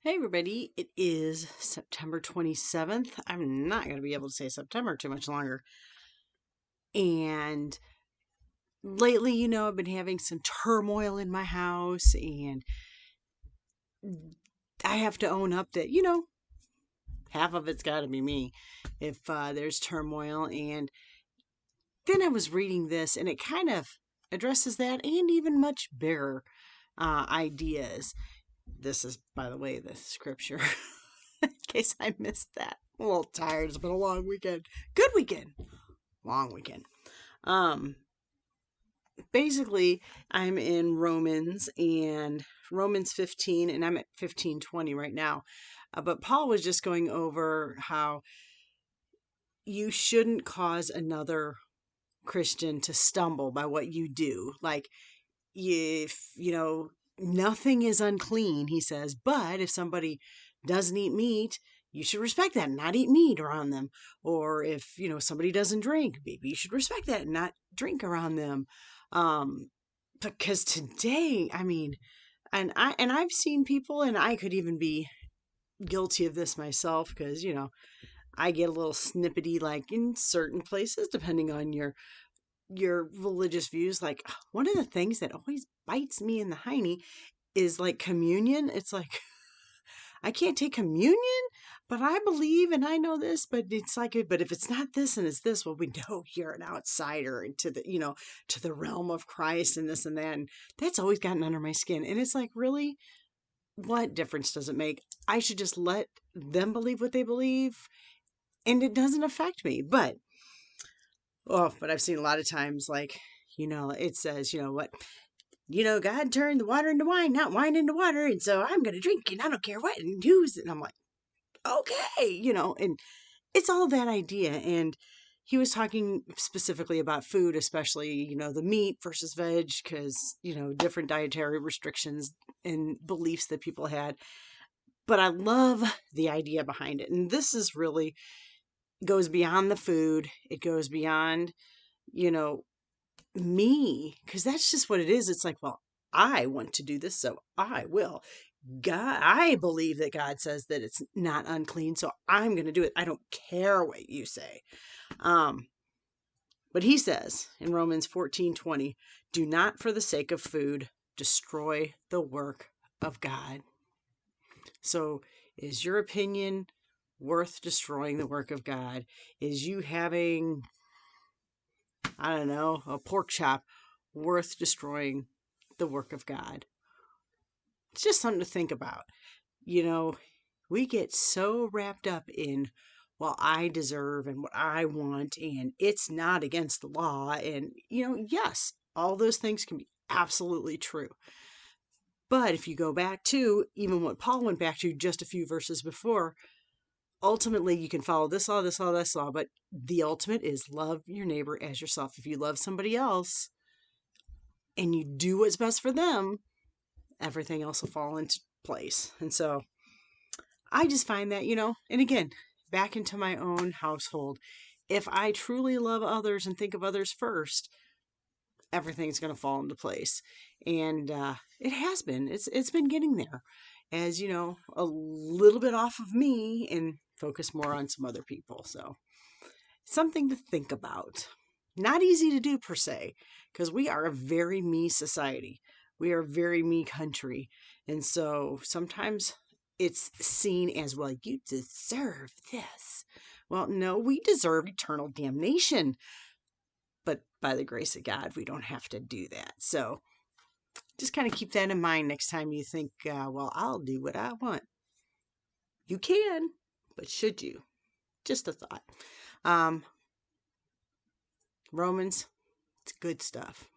Hey everybody, it is September 27th. I'm not going to be able to say September too much longer. And lately, I've been having some turmoil in my house, and I have to own up that, half of it's got to be me if there's turmoil. And then I was reading this, and it kind of addresses that and even much bigger ideas. This is, by the way, the scripture. In case I missed that. I'm a little tired. It's been a long weekend. Good weekend. Long weekend. Um, Basically, I'm in Romans 15, and I'm at 15:20 right now. But Paul was just going over how you shouldn't cause another Christian to stumble by what you do. Like, if, nothing is unclean, he says, but if somebody doesn't eat meat, you should respect that and not eat meat around them. Or if, somebody doesn't drink, maybe you should respect that and not drink around them. Because today, I mean, and I've seen people, and I could even be guilty of this myself because, I get a little snippety like in certain places depending on your religious views. Like, one of the things that always bites me in the hiney is like communion. It's like I can't take communion, but I believe and I know this, but it's like, but if it's not this and it's this, well, we know you're an outsider into the, to the realm of Christ and this and that. And that's always gotten under my skin. And it's like, really, what difference does it make? I should just let them believe what they believe, and it doesn't affect me. But I've seen a lot of times, like, it says, what, God turned the water into wine, not wine into water. And so I'm going to drink and I don't care what and who's. And I'm like, okay, and it's all that idea. And he was talking specifically about food, especially, the meat versus veg, because, different dietary restrictions and beliefs that people had. But I love the idea behind it. And this is really goes beyond the food. It goes beyond, you know, me, because that's just what it is. It's like, well, I want to do this, so I will. God, I believe that God says that it's not unclean, so I'm going to do it. I don't care what you say. Um, but he says in Romans 14:20, do not for the sake of food destroy the work of God. So is your opinion worth destroying the work of God? Is you having, I don't know, a pork chop worth destroying the work of God? It's just something to think about. You know, we get so wrapped up in, well, I deserve and what I want, and it's not against the law. And, yes, all those things can be absolutely true. But if you go back to even what Paul went back to just a few verses before, ultimately you can follow this law, this law, this law, but the ultimate is love your neighbor as yourself. If you love somebody else and you do what's best for them, everything else will fall into place. And so I just find that, and again, back into my own household, if I truly love others and think of others first, everything's going to fall into place. And it has been. It's been getting there, as a little bit off of me and focus more on some other people. So something to think about. Not easy to do per se, because we are a very me society. We are a very me country. And so sometimes it's seen as, well, you deserve this. Well, no, we deserve eternal damnation. But by the grace of God, we don't have to do that. So just kind of keep that in mind next time you think, well, I'll do what I want. You can, but should you? Just a thought. Romans, it's good stuff.